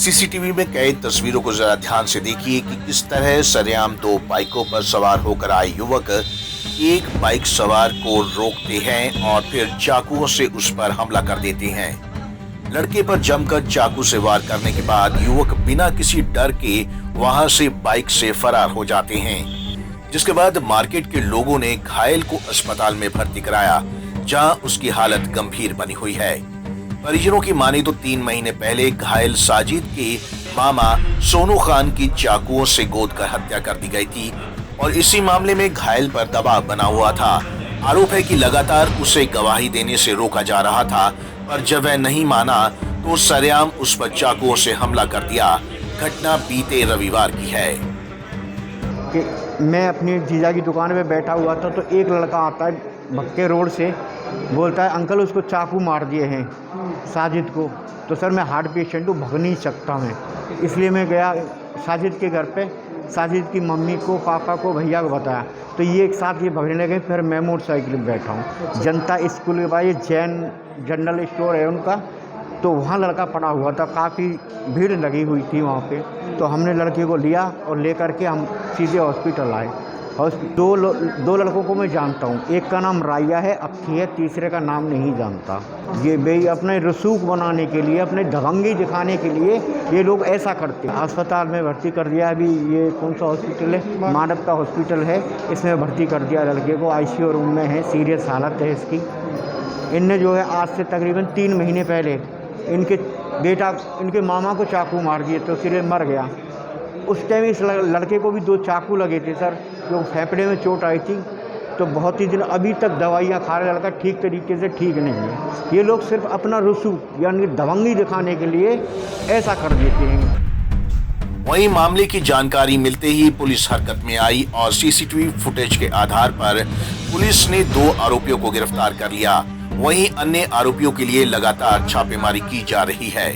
CCTV में कैद तस्वीरों को जरा ध्यान से देखिए कि किस तरह सरेआम दो बाइकों पर सवार होकर आए युवक एक बाइक सवार को रोकते हैं और फिर चाकुओं से उस पर हमला कर देते हैं। लड़के पर जमकर चाकू से वार करने के बाद युवक बिना किसी डर के वहां से बाइक से फरार हो जाते हैं, जिसके बाद मार्केट के लोगों ने घायल को अस्पताल में भर्ती कराया, जहां उसकी हालत गंभीर बनी हुई है। परिजनों की माने तो 3 महीने पहले घायल साजिद के मामा सोनू खान की चाकुओं से गोद कर हत्या कर दी गई थी और इसी मामले में घायल पर दबाव बना हुआ था। आरोप है कि लगातार उसे गवाही देने से रोका जा रहा था, पर जब वह नहीं माना तो सरेआम उस पर चाकुओं से हमला कर दिया। घटना बीते रविवार की है कि मैं अपनी जीजा की दुकान पे बैठा हुआ था तो एक लड़का आता है भक्के रोड से, बोलता है अंकल उसको चाकू मार दिए हैं साजिद को। तो सर मैं हार्ट पेशेंट हूँ, भग नहीं सकता मैं, इसलिए मैं गया साजिद के घर पे। साजिद की मम्मी को, पापा को, भैया को बताया तो ये एक साथ ये भगने लगे। फिर मैं मोटरसाइकिल में बैठा हूँ, जनता स्कूल के बाद ये जैन जनरल स्टोर है उनका, तो वहाँ लड़का पड़ा हुआ था, काफ़ी भीड़ लगी हुई थी वहाँ पे। तो हमने लड़के को लिया और लेकर के हम सीधे हॉस्पिटल आए। दो लड़कों को मैं जानता हूँ, एक का नाम राया है, अक्खी है, तीसरे का नाम नहीं जानता। ये भाई अपने रसूख बनाने के लिए, अपने दबंगी दिखाने के लिए ये लोग ऐसा करते हैं। अस्पताल में भर्ती कर दिया। अभी ये कौन सा हॉस्पिटल है, मानवता हॉस्पिटल है, इसमें भर्ती कर दिया लड़के को। आईसीयू रूम में है, सीरियस हालत है इसकी। इनने जो है आज से तकरीबन 3 महीने पहले इनके मामा को चाकू मार दिए तो सिरे मर गया। उस टाइम इस लड़के को भी 2 चाकू लगे थे सर, जो फेफड़े में चोट आई थी। तो बहुत ही दिन अभी तक दवाइयाँ खा रहे, लड़का ठीक तरीके से ठीक नहीं है। ये लोग सिर्फ अपना रसूख यानी दबंगी दिखाने के लिए ऐसा कर देते हैं। वहीं मामले की जानकारी मिलते ही पुलिस हरकत में आई और सीसीटीवी फुटेज के आधार पर पुलिस ने 2 आरोपियों को गिरफ्तार कर लिया। वहीं अन्य आरोपियों के लिए लगातार छापेमारी की जा रही है।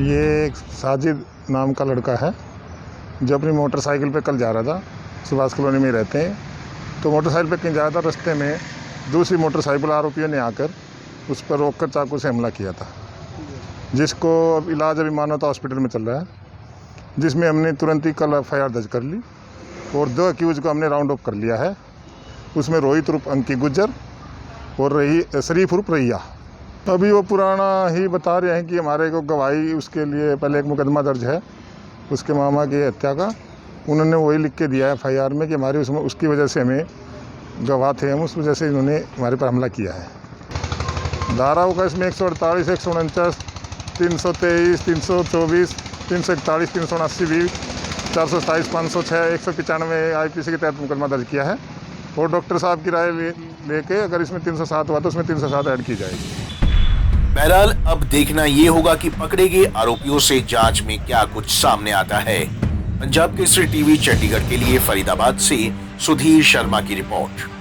ये एक साजिद नाम का लड़का है जो अपनी मोटरसाइकिल पे कल जा रहा था, सुभाष कॉलोनी में रहते हैं। तो मोटरसाइकिल पे कहीं जा रहा था, रास्ते में दूसरी मोटरसाइकिल आरोपियों ने आकर उस पर रोककर चाकू से हमला किया था, जिसको अब इलाज अभी मानवता हॉस्पिटल में चल रहा है, जिसमें हमने तुरंत ही कल FIR दर्ज कर ली और 2 अक्यूज़ को हमने राउंड अप कर लिया है। उसमें रोहित उर्फ अंकी गुज्जर और शरीफ उर्फ रैया। अभी वो पुराना ही बता रहे हैं कि हमारे को गवाही उसके लिए पहले एक मुकदमा दर्ज है उसके मामा की हत्या का। उन्होंने वही लिख के दिया है FIR में कि हमारी उसमें उसकी वजह से हमें गवाह थे हम, उस वजह से इन्होंने हमारे पर हमला किया है। धाराओं का इसमें 148, 149, 323, 324, 341, 379 भी, 427, 506, 195 IPC के तहत मुकदमा दर्ज किया है और डॉक्टर साहब की राय लेके अगर इसमें 307 हुआ तो उसमें 307 ऐड की जाएगी। बहरहाल अब देखना ये होगा कि पकड़े गए आरोपियों से जांच में क्या कुछ सामने आता है। पंजाब केसरी टीवी चंडीगढ़ के लिए फरीदाबाद से सुधीर शर्मा की रिपोर्ट।